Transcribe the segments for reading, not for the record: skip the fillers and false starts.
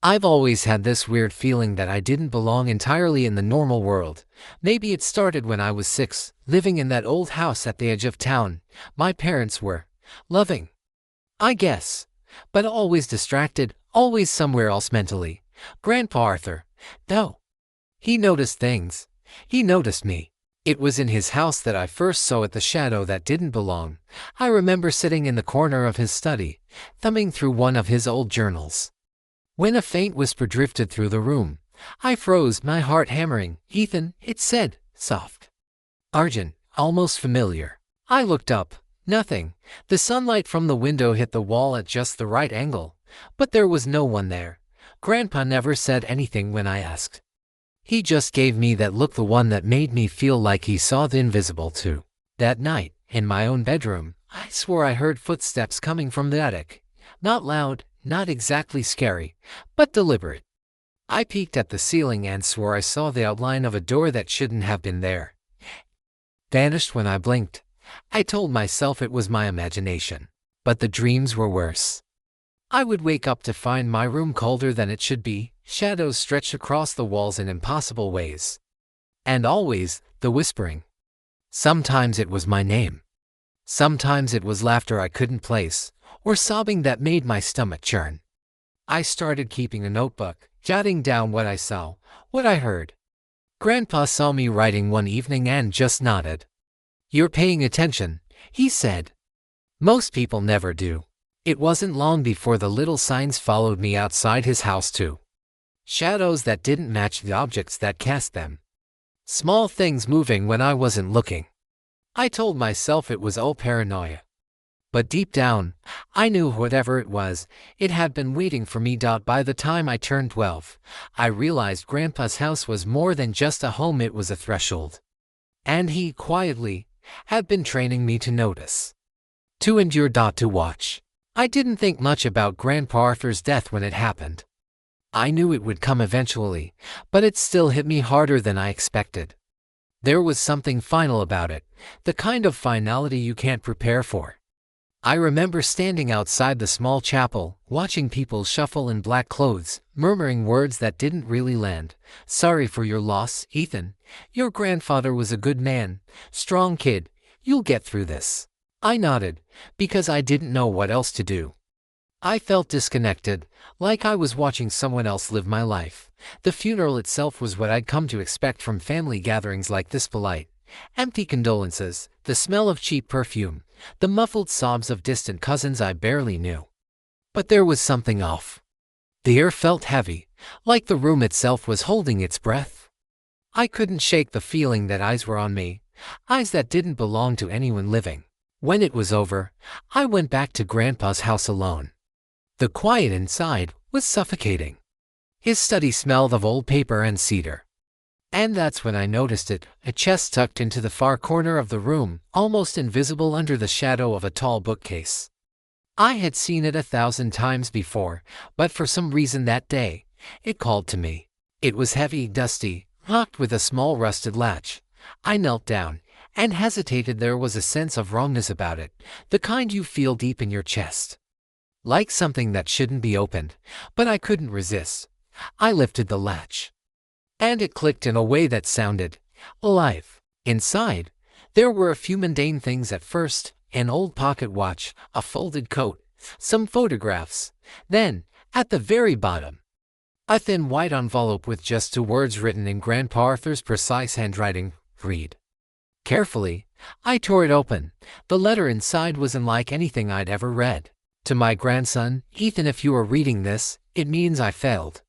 I've always had this weird feeling that I didn't belong entirely in the normal world. Maybe it started when I was 6, living in that old house at the edge of town. My parents were loving, I guess, but always distracted, always somewhere else mentally. Grandpa Arthur, though, he noticed things. He noticed me. It was in his house that I first saw it, the shadow that didn't belong. I remember sitting in the corner of his study, thumbing through one of his old journals, when a faint whisper drifted through the room. I froze, my heart hammering. "Ethan," it said, soft, argent, almost familiar. I looked up. Nothing. The sunlight from the window hit the wall at just the right angle, but there was no one there. Grandpa never said anything when I asked. He just gave me that look, the one that made me feel like he saw the invisible too. That night, in my own bedroom, I swore I heard footsteps coming from the attic. Not loud, not exactly scary, but deliberate. I peeked at the ceiling and swore I saw the outline of a door that shouldn't have been there. Vanished when I blinked. I told myself it was my imagination, but the dreams were worse. I would wake up to find my room colder than it should be, shadows stretched across the walls in impossible ways. And always, the whispering. Sometimes it was my name. Sometimes it was laughter I couldn't place, or sobbing that made my stomach churn. I started keeping a notebook, jotting down what I saw, what I heard. Grandpa saw me writing one evening and just nodded. "You're paying attention," he said. Most people never do. It wasn't long before the little signs followed me outside his house too. Shadows that didn't match the objects that cast them. Small things moving when I wasn't looking. I told myself it was all paranoia. But deep down, I knew whatever it was, it had been waiting for me. By the time I turned 12, I realized Grandpa's house was more than just a home, it was a threshold. And he, quietly, had been training me to notice. To endure. To watch. I didn't think much about Grandpa Arthur's death when it happened. I knew it would come eventually, but it still hit me harder than I expected. There was something final about it, the kind of finality you can't prepare for. I remember standing outside the small chapel, watching people shuffle in black clothes, murmuring words that didn't really land. "Sorry for your loss, Ethan. Your grandfather was a good man, strong kid. You'll get through this." I nodded, because I didn't know what else to do. I felt disconnected, like I was watching someone else live my life. The funeral itself was what I'd come to expect from family gatherings like this: polite, empty condolences, the smell of cheap perfume, the muffled sobs of distant cousins I barely knew. But there was something off. The air felt heavy, like the room itself was holding its breath. I couldn't shake the feeling that eyes were on me, eyes that didn't belong to anyone living. When it was over, I went back to Grandpa's house alone. The quiet inside was suffocating. His study smelled of old paper and cedar. And that's when I noticed it, a chest tucked into the far corner of the room, almost invisible under the shadow of a tall bookcase. I had seen it 1,000 times before, but for some reason that day, it called to me. It was heavy, dusty, locked with a small rusted latch. I knelt down and hesitated. There was a sense of wrongness about it, the kind you feel deep in your chest. Like something that shouldn't be opened, but I couldn't resist. I lifted the latch. And it clicked in a way that sounded alive. Inside, there were a few mundane things at first: an old pocket watch, a folded coat, some photographs. Then, at the very bottom, a thin white envelope with just 2 words written in Grandpa Arthur's precise handwriting: "Read." Carefully, I tore it open. The letter inside was unlike anything I'd ever read. "To my grandson, Ethan, if you are reading this, it means I failed.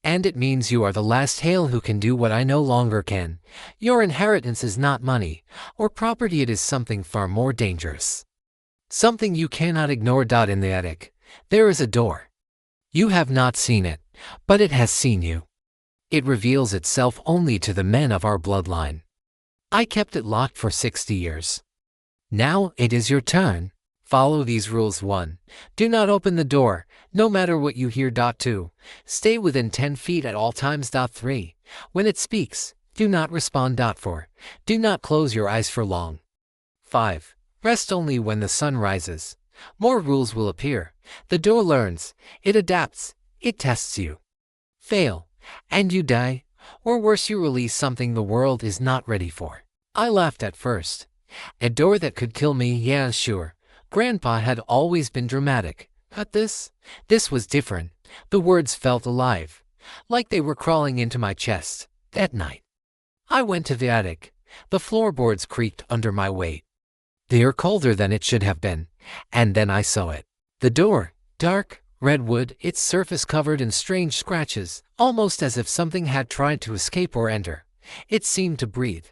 And it means you are the last Hale who can do what I no longer can. Your inheritance is not money or property, it is something far more dangerous. Something you cannot ignore. In the attic, there is a door. You have not seen it, but it has seen you. It reveals itself only to the men of our bloodline. I kept it locked for 60 years. Now it is your turn. Follow these rules. 1. Do not open the door, no matter what you hear. 2. Stay within 10 feet at all times. 3. When it speaks, do not respond. 4. Do not close your eyes for long. 5. Rest only when the sun rises. More rules will appear. The door learns, it adapts, it tests you. fail, and you die, or worse, you release something the world is not ready for. I laughed at first. A door that could kill me, yeah, sure. Grandpa had always been dramatic, but this was different. The words felt alive, like they were crawling into my chest. That night, I went to the attic. The floorboards creaked under my weight. They are colder than it should have been, and then I saw it. The door, dark, redwood, its surface covered in strange scratches, almost as if something had tried to escape or enter. It seemed to breathe.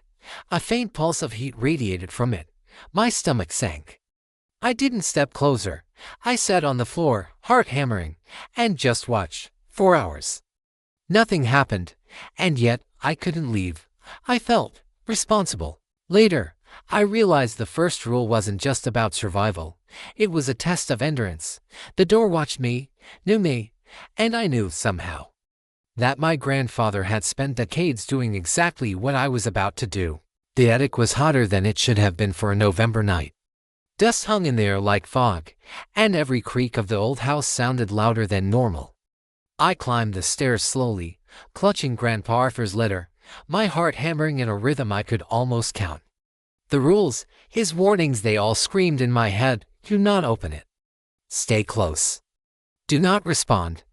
A faint pulse of heat radiated from it. My stomach sank. I didn't step closer. I sat on the floor, heart hammering, and just watched. 4 hours. Nothing happened, and yet I couldn't leave. I felt responsible. Later, I realized the first rule wasn't just about survival. It was a test of endurance. The door watched me, knew me, and I knew somehow that my grandfather had spent decades doing exactly what I was about to do. The attic was hotter than it should have been for a November night. Dust hung in the air like fog, and every creak of the old house sounded louder than normal. I climbed the stairs slowly, clutching Grandpa Arthur's letter, my heart hammering in a rhythm I could almost count. The rules, his warnings, they all screamed in my head. Do not open it. Stay close. Do not respond.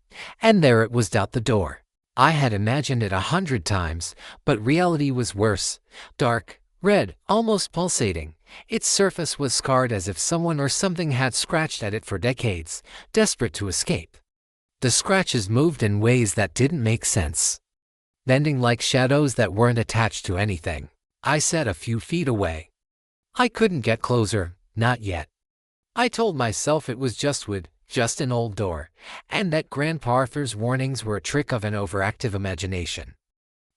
And there it was out the door. I had imagined it 100 times, but reality was worse. Dark, red, almost pulsating. Its surface was scarred as if someone or something had scratched at it for decades, desperate to escape. The scratches moved in ways that didn't make sense, bending like shadows that weren't attached to anything. I sat a few feet away. I couldn't get closer, not yet. I told myself it was just wood, just an old door, and that Grandpa Arthur's warnings were a trick of an overactive imagination.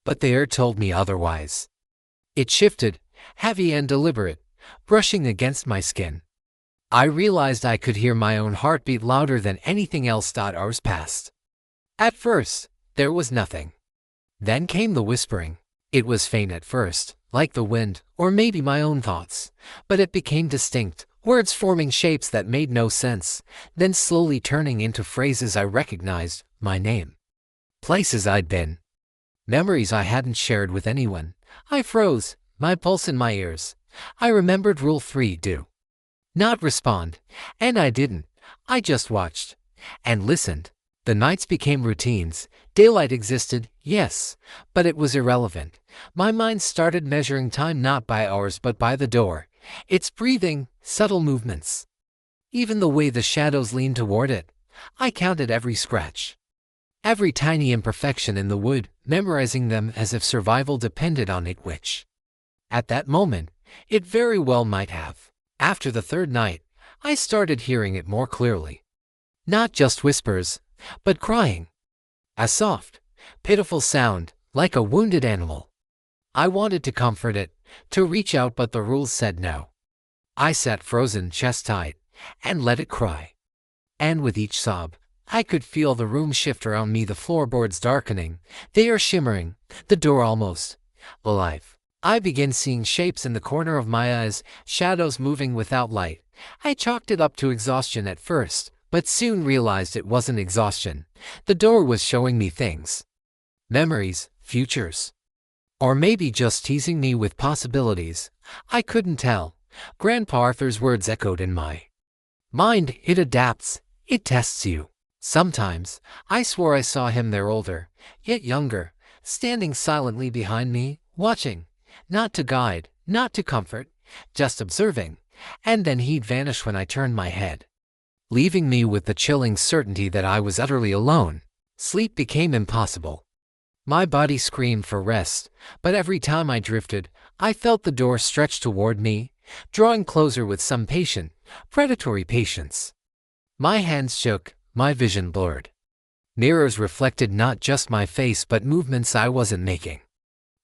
But the air told me otherwise. It shifted, heavy and deliberate, brushing against my skin. I realized I could hear my own heartbeat louder than anything else. Hours passed. At first, there was nothing. Then came the whispering. It was faint at first, like the wind, or maybe my own thoughts, but it became distinct, words forming shapes that made no sense, then slowly turning into phrases I recognized, my name, places I'd been, memories I hadn't shared with anyone. I froze, my pulse in my ears. I remembered Rule 3, do not respond, and I didn't. I just watched and listened. The nights became routines. Daylight existed, yes, but it was irrelevant. My mind started measuring time not by hours but by the door, its breathing, subtle movements. Even the way the shadows leaned toward it. I counted every scratch, every tiny imperfection in the wood, memorizing them as if survival depended on it, which, at that moment, it very well might have. After the third night, I started hearing it more clearly. Not just whispers, but crying. A soft, pitiful sound, like a wounded animal. I wanted to comfort it, to reach out, but the rules said no. I sat frozen, chest tight, and let it cry. And with each sob, I could feel the room shift around me, the floorboards darkening, the air shimmering, the door almost alive. I began seeing shapes in the corner of my eyes, shadows moving without light. I chalked it up to exhaustion at first, but soon realized it wasn't exhaustion. The door was showing me things. Memories, futures. Or maybe just teasing me with possibilities. I couldn't tell. Grandpa Arthur's words echoed in my mind. It adapts. It tests you. Sometimes, I swore I saw him there, older, yet younger, standing silently behind me, watching. Not to guide, not to comfort, just observing. And then he'd vanish when I turned my head, leaving me with the chilling certainty that I was utterly alone. Sleep became impossible. My body screamed for rest, but every time I drifted, I felt the door stretch toward me, drawing closer with some patient, predatory patience. My hands shook, my vision blurred. Mirrors reflected not just my face but movements I wasn't making.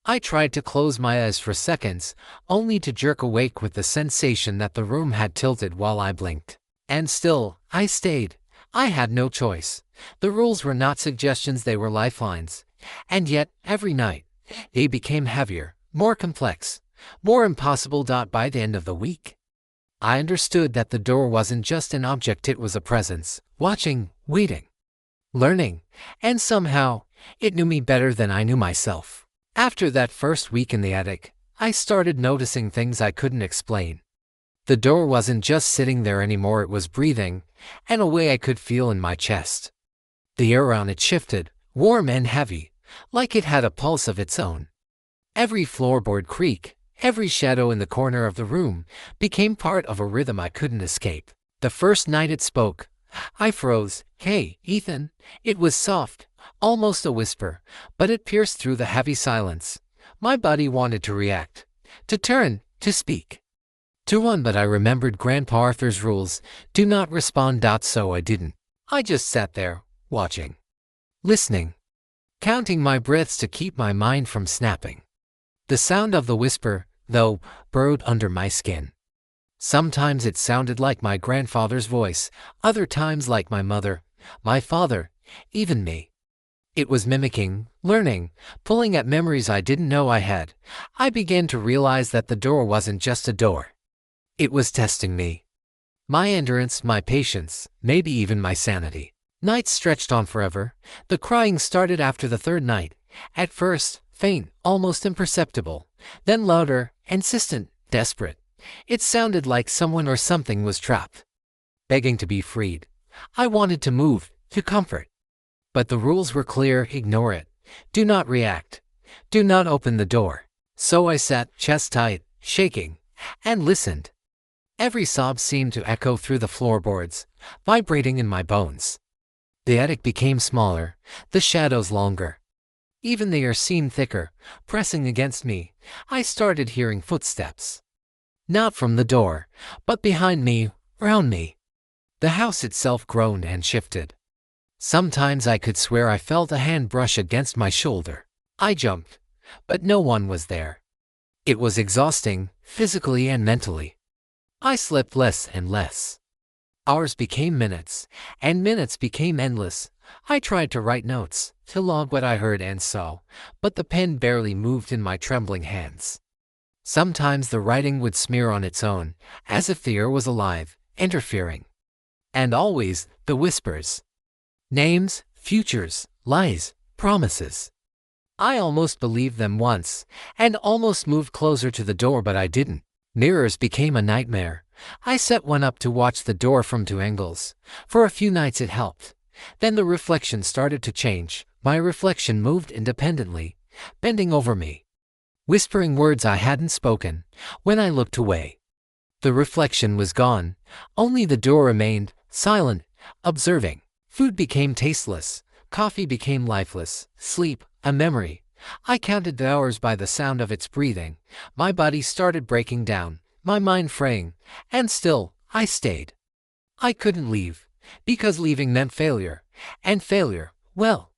I tried to close my eyes for seconds, only to jerk awake with the sensation that the room had tilted while I blinked. And still, I stayed. I had no choice. The rules were not suggestions, they were lifelines. And yet, every night, they became heavier, more complex, more impossible. By the end of the week, I understood that the door wasn't just an object, it was a presence, watching, waiting, learning, and somehow, It knew me better than I knew myself. After that first week in the attic, I started noticing things I couldn't explain. The door wasn't just sitting there anymore, it was breathing, and a way I could feel in my chest. The air around it shifted, warm and heavy, like it had a pulse of its own. Every floorboard creak, every shadow in the corner of the room, became part of a rhythm I couldn't escape. The first night it spoke, I froze. "Hey, Ethan." It was soft, almost a whisper, but it pierced through the heavy silence. My body wanted to react, to turn, to speak, to run, but I remembered Grandpa Arthur's rules: do not respond. So I didn't. I just sat there, watching, listening, counting my breaths to keep my mind from snapping. The sound of the whisper, though, burrowed under my skin. Sometimes it sounded like my grandfather's voice, other times like my mother, my father, even me. It was mimicking, learning, pulling at memories I didn't know I had. I began to realize that the door wasn't just a door. It was testing me. My endurance, my patience, maybe even my sanity. Nights stretched on forever. The crying started after the third night. At first, faint, almost imperceptible. Then louder, insistent, desperate. It sounded like someone or something was trapped, begging to be freed. I wanted to move, to comfort. But the rules were clear: ignore it. Do not react. Do not open the door. So I sat, chest tight, shaking, and listened. Every sob seemed to echo through the floorboards, vibrating in my bones. The attic became smaller, the shadows longer. Even the air seemed thicker, pressing against me. I started hearing footsteps. Not from the door, but behind me, around me. The house itself groaned and shifted. Sometimes I could swear I felt a hand brush against my shoulder. I jumped, but no one was there. It was exhausting, physically and mentally. I slept less and less. Hours became minutes, and minutes became endless. I tried to write notes, to log what I heard and saw, but the pen barely moved in my trembling hands. Sometimes the writing would smear on its own, as if the air was alive, interfering. And always, the whispers. Names, futures, lies, promises. I almost believed them once, and almost moved closer to the door, but I didn't. Mirrors became a nightmare. I set one up to watch the door from 2 angles. For a few nights it helped. Then the reflection started to change. My reflection moved independently, bending over me, whispering words I hadn't spoken. When I looked away, the reflection was gone. Only the door remained, silent, observing. Food became tasteless. Coffee became lifeless. Sleep, a memory. I counted the hours by the sound of its breathing. My body started breaking down, my mind fraying, and still, I stayed. I couldn't leave, because leaving meant failure. And failure, well,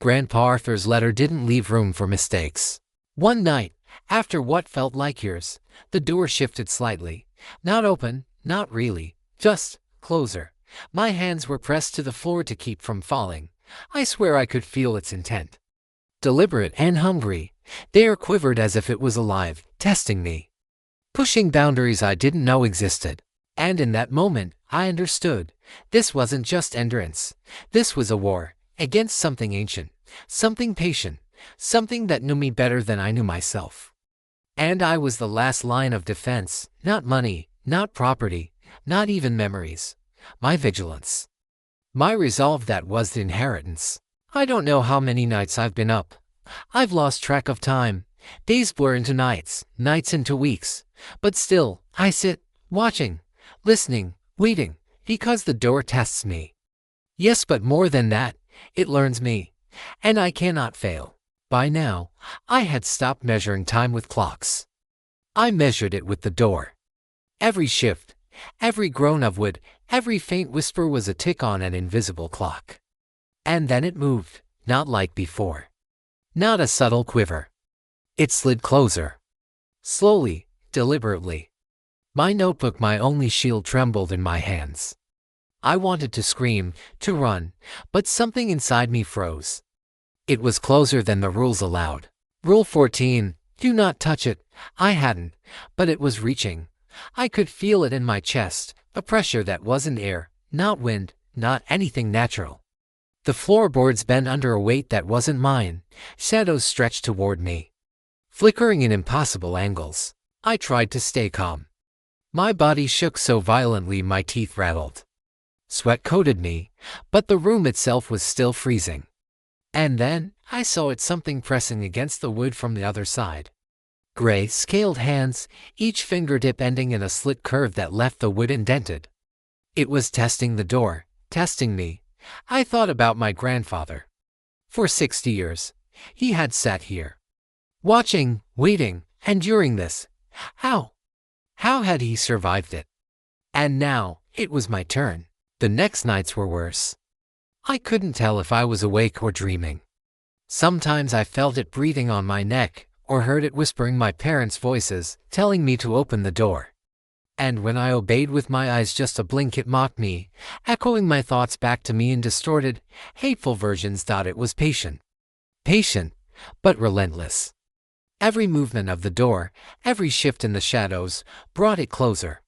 Grandpa Arthur's letter didn't leave room for mistakes. One night, after what felt like years, the door shifted slightly. Not open, not really, just closer. My hands were pressed to the floor to keep from falling. I swear I could feel its intent. Deliberate and hungry, the air quivered as if it was alive, testing me, pushing boundaries I didn't know existed. And in that moment, I understood. This wasn't just endurance. This was a war, against something ancient, something patient, something that knew me better than I knew myself. And I was the last line of defense, not money, not property, not even memories. My vigilance. My resolve, that was the inheritance. I don't know how many nights I've been up. I've lost track of time. Days blur into nights, nights into weeks. But still, I sit, watching, listening, waiting, because the door tests me. Yes, but more than that, it learns me. And I cannot fail. By now, I had stopped measuring time with clocks. I measured it with the door. Every shift, every groan of wood, every faint whisper was a tick on an invisible clock. And then it moved, not like before. Not a subtle quiver. It slid closer. Slowly, deliberately. My notebook, my only shield, trembled in my hands. I wanted to scream, to run, but something inside me froze. It was closer than the rules allowed. Rule 14, do not touch it. I hadn't, but it was reaching. I could feel it in my chest, a pressure that wasn't air, not wind, not anything natural. The floorboards bent under a weight that wasn't mine. Shadows stretched toward me, flickering in impossible angles. I tried to stay calm. My body shook so violently my teeth rattled. Sweat coated me, but the room itself was still freezing. And then, I saw it, something pressing against the wood from the other side. Gray, scaled hands, each fingertip ending in a slit curve that left the wood indented. It was testing the door, testing me. I thought about my grandfather. For 60 years, he had sat here, watching, waiting, enduring this. How? How had he survived it? And now, it was my turn. The next nights were worse. I couldn't tell if I was awake or dreaming. Sometimes I felt it breathing on my neck, or heard it whispering my parents' voices, telling me to open the door. And when I obeyed with my eyes just a blink, it mocked me, echoing my thoughts back to me in distorted, hateful versions. It was patient. Patient, but relentless. Every movement of the door, every shift in the shadows, brought it closer.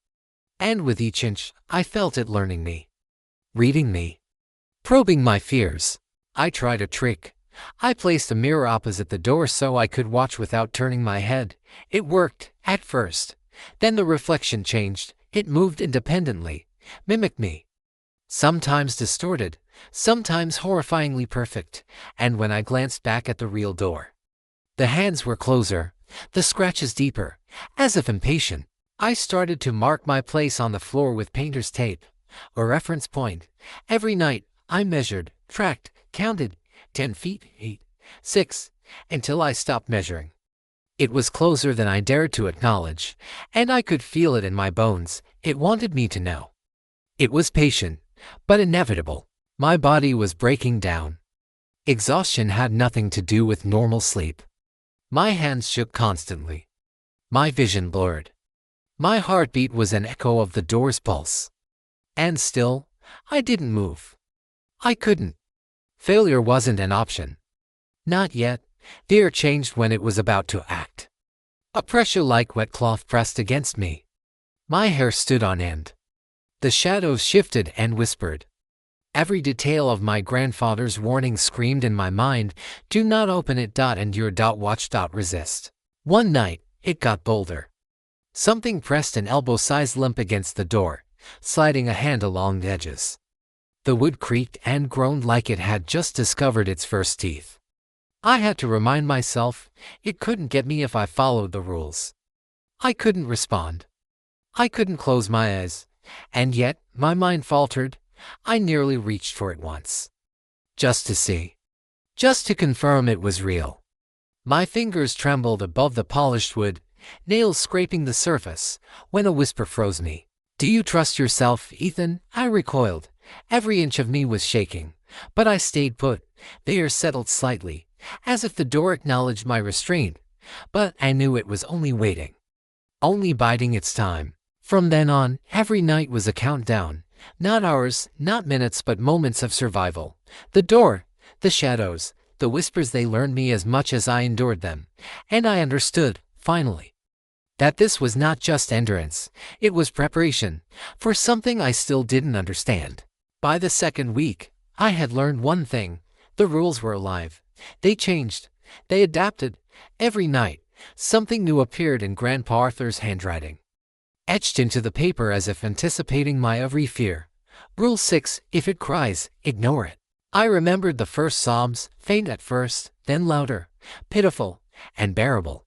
And with each inch, I felt it learning me, reading me, probing my fears. I tried a trick. I placed a mirror opposite the door so I could watch without turning my head. It worked, at first. Then the reflection changed. It moved independently, mimicked me. Sometimes distorted, sometimes horrifyingly perfect. And when I glanced back at the real door, the hands were closer, the scratches deeper, as if impatient. I started to mark my place on the floor with painter's tape, a reference point. Every night, I measured, tracked, counted, 10 feet, 8, 6, until I stopped measuring. It was closer than I dared to acknowledge, and I could feel it in my bones. It wanted me to know. It was patient, but inevitable. My body was breaking down. Exhaustion had nothing to do with normal sleep. My hands shook constantly. My vision blurred. My heartbeat was an echo of the door's pulse. And still, I didn't move. I couldn't. Failure wasn't an option. Not yet. Fear changed when it was about to act. A pressure like wet cloth pressed against me. My hair stood on end. The shadows shifted and whispered. Every detail of my grandfather's warning screamed in my mind, "Do not open it. Endure. Watch. Resist." One night, it got bolder. Something pressed an elbow-sized lump against the door, sliding a hand along the edges. The wood creaked and groaned like it had just discovered its first teeth. I had to remind myself, it couldn't get me if I followed the rules. I couldn't respond. I couldn't close my eyes. And yet, my mind faltered. I nearly reached for it once. Just to see. Just to confirm it was real. My fingers trembled above the polished wood, nails scraping the surface, when a whisper froze me. "Do you trust yourself, Ethan?" I recoiled. Every inch of me was shaking, but I stayed put. The air settled slightly, as if the door acknowledged my restraint, but I knew it was only waiting, only biding its time. From then on, every night was a countdown, not hours, not minutes, but moments of survival. The door, the shadows, the whispers, they learned me as much as I endured them, and I understood, finally, that this was not just endurance, it was preparation for something I still didn't understand. By the second week, I had learned one thing: the rules were alive. They changed. They adapted. Every night, something new appeared in Grandpa Arthur's handwriting, etched into the paper as if anticipating my every fear. Rule 6: if it cries, ignore it. I remembered the first sobs, faint at first, then louder, pitiful, and bearable.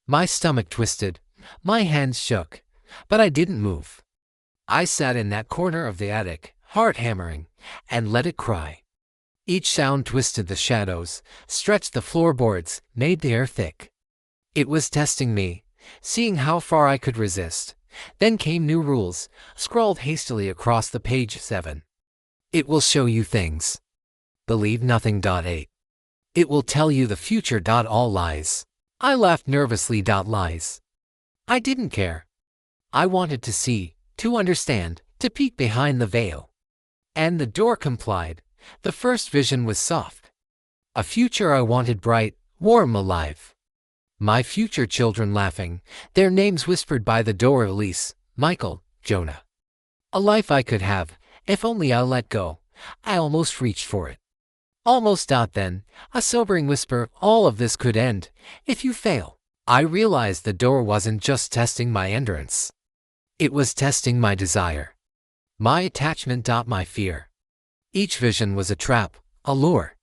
My stomach twisted. My hands shook. But I didn't move. I sat in that corner of the attic, heart hammering, and let it cry. Each sound twisted the shadows, stretched the floorboards, made the air thick. It was testing me, seeing how far I could resist. Then came new rules, scrawled hastily across the page. 7. It will show you things. Believe nothing. 8. It will tell you the future. All lies. I laughed nervously. Lies. I didn't care. I wanted to see, to understand, to peek behind the veil. And the door complied. The first vision was soft. A future I wanted, bright, warm, alive. My future children laughing, their names whispered by the door: Elise, Michael, Jonah. A life I could have, if only I let go. I almost reached for it. Almost out then, a sobering whisper, all of this could end if you fail. I realized the door wasn't just testing my endurance. It was testing my desire, my attachment, my fear. Each vision was a trap, a lure.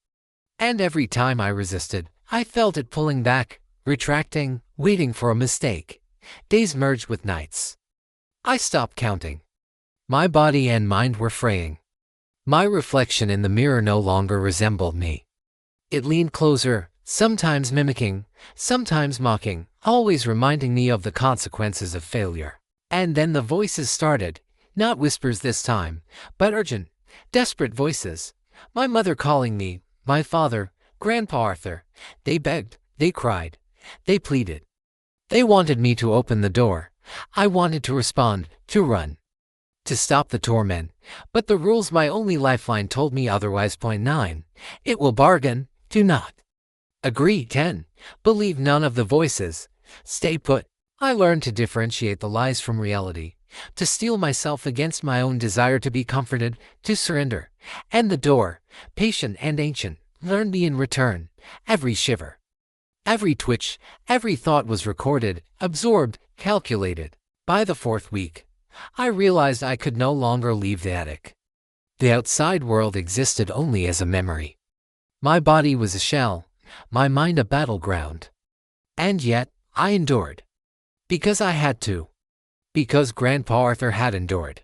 And every time I resisted, I felt it pulling back, retracting, waiting for a mistake. Days merged with nights. I stopped counting. My body and mind were fraying. My reflection in the mirror no longer resembled me. It leaned closer, sometimes mimicking, sometimes mocking, always reminding me of the consequences of failure. And then the voices started, not whispers this time, but urgent, desperate voices. My mother calling me, my father, Grandpa Arthur. They begged, they cried, they pleaded. They wanted me to open the door. I wanted to respond, to run, to stop the torment. But the rules, my only lifeline, told me otherwise. Point 9. It will bargain, do not agree. 10. Believe none of the voices. Stay put. I learned to differentiate the lies from reality, to steel myself against my own desire to be comforted, to surrender. And the door, patient and ancient, learned me in return. Every shiver, every twitch, every thought was recorded, absorbed, calculated. By the 4th week, I realized I could no longer leave the attic. The outside world existed only as a memory. My body was a shell, my mind a battleground. And yet, I endured. Because I had to. Because Grandpa Arthur had endured.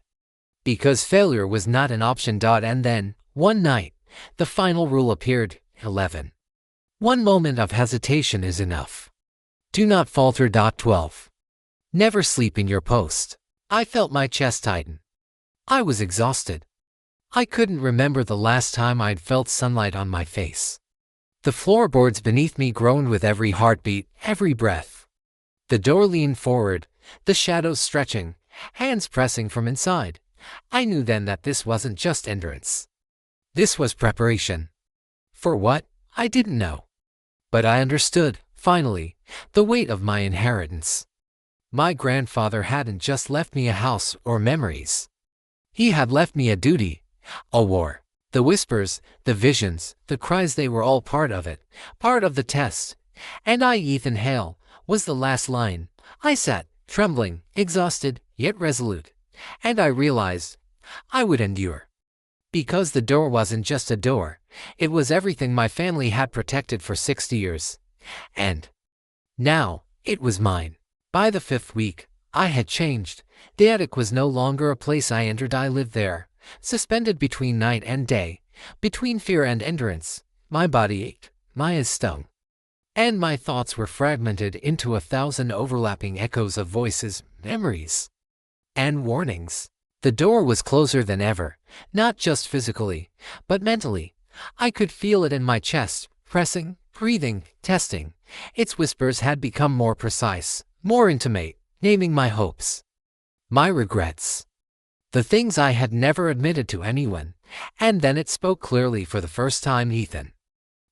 Because failure was not an option. And then, one night, the final rule appeared. 11. One moment of hesitation is enough. Do not falter. 12. Never sleep in your post. I felt my chest tighten. I was exhausted. I couldn't remember the last time I'd felt sunlight on my face. The floorboards beneath me groaned with every heartbeat, every breath. The door leaned forward, the shadows stretching, hands pressing from inside. I knew then that this wasn't just endurance. This was preparation. For what? I didn't know. But I understood, finally, the weight of my inheritance. My grandfather hadn't just left me a house or memories. He had left me a duty, a war. The whispers, the visions, the cries, they were all part of it, part of the test. And I, Ethan Hale, was the last line. I sat, trembling, exhausted, yet resolute. And I realized I would endure. Because the door wasn't just a door, it was everything my family had protected for 60 years. And now, it was mine. By the 5th week, I had changed. The attic was no longer a place I entered. I lived there, suspended between night and day, between fear and endurance. My body ached, my eyes stung, and my thoughts were fragmented into 1,000 overlapping echoes of voices, memories, and warnings. The door was closer than ever, not just physically, but mentally. I could feel it in my chest, pressing, breathing, testing. Its whispers had become more precise, more intimate, naming my hopes, my regrets, the things I had never admitted to anyone. And then it spoke clearly for the first time. Ethan,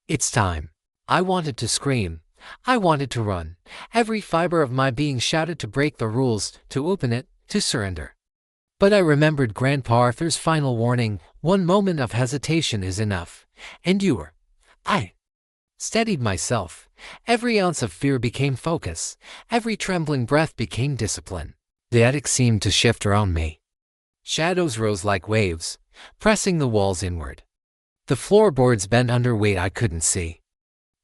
it's time. I wanted to scream. I wanted to run. Every fiber of my being shouted to break the rules, to open it, to surrender. But I remembered Grandpa Arthur's final warning, one moment of hesitation is enough. Endure. I steadied myself. Every ounce of fear became focus. Every trembling breath became discipline. The attic seemed to shift around me. Shadows rose like waves, pressing the walls inward. The floorboards bent under weight I couldn't see.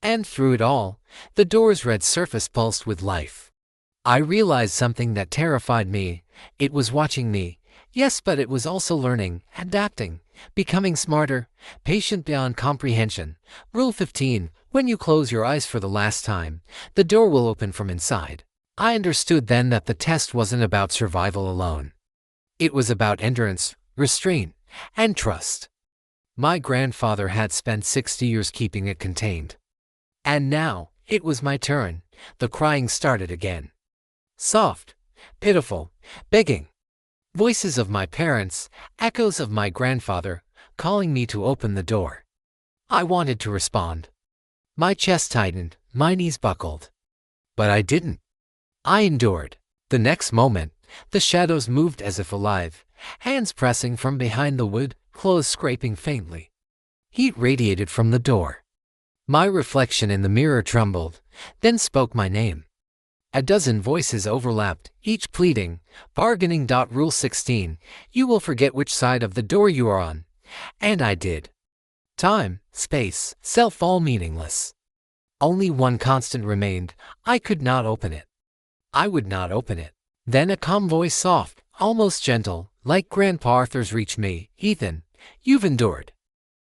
And through it all, the door's red surface pulsed with life. I realized something that terrified me. It was watching me. Yes, but it was also learning, adapting, becoming smarter, patient beyond comprehension. Rule 15. When you close your eyes for the last time, the door will open from inside. I understood then that the test wasn't about survival alone. It was about endurance, restraint, and trust. My grandfather had spent 60 years keeping it contained. And now, it was my turn. The crying started again. Soft, pitiful, begging. Voices of my parents, echoes of my grandfather, calling me to open the door. I wanted to respond. My chest tightened, my knees buckled. But I didn't. I endured. The next moment, the shadows moved as if alive, hands pressing from behind the wood, clothes scraping faintly. Heat radiated from the door. My reflection in the mirror trembled, then spoke my name. A dozen voices overlapped, each pleading, bargaining. Rule 16, you will forget which side of the door you are on. And I did. Time, space, self all meaningless. Only one constant remained, I could not open it. I would not open it. Then a calm voice, soft, almost gentle, like Grandpa Arthur's, reached me. Ethan, you've endured.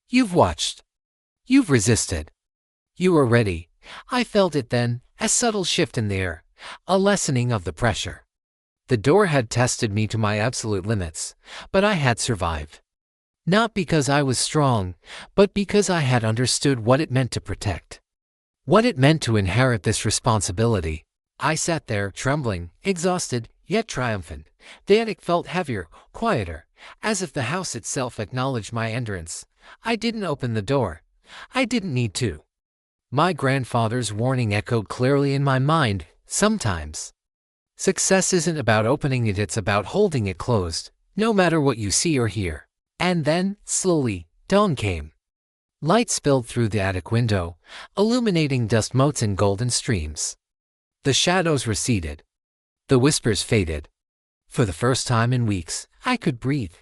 You've watched. You've resisted. You are ready. I felt it then, a subtle shift in the air, a lessening of the pressure. The door had tested me to my absolute limits, but I had survived. Not because I was strong, but because I had understood what it meant to protect. What it meant to inherit this responsibility. I sat there, trembling, exhausted, yet triumphant. The attic felt heavier, quieter, as if the house itself acknowledged my endurance. I didn't open the door. I didn't need to. My grandfather's warning echoed clearly in my mind. Sometimes success isn't about opening it, it's about holding it closed, no matter what you see or hear. And then, slowly, dawn came. Light spilled through the attic window, illuminating dust motes and golden streams. The shadows receded. The whispers faded. For the first time in weeks, I could breathe.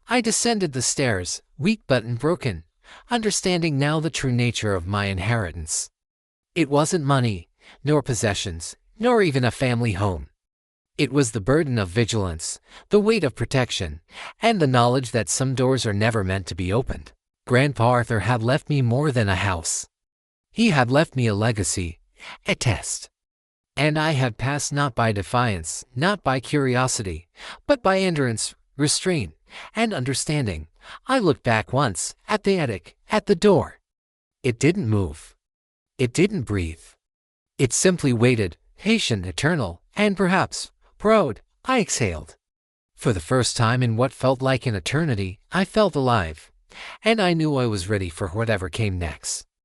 I descended the stairs, weak but unbroken, understanding now the true nature of my inheritance. It wasn't money, nor possessions, nor even a family home. It was the burden of vigilance, the weight of protection, and the knowledge that some doors are never meant to be opened. Grandpa Arthur had left me more than a house. He had left me a legacy, a test. And I had passed not by defiance, not by curiosity, but by endurance, restraint, and understanding. I looked back once, at the attic, at the door. It didn't move. It didn't breathe. It simply waited, patient, eternal, and perhaps proud. I exhaled. For the first time in what felt like an eternity, I felt alive, and I knew I was ready for whatever came next.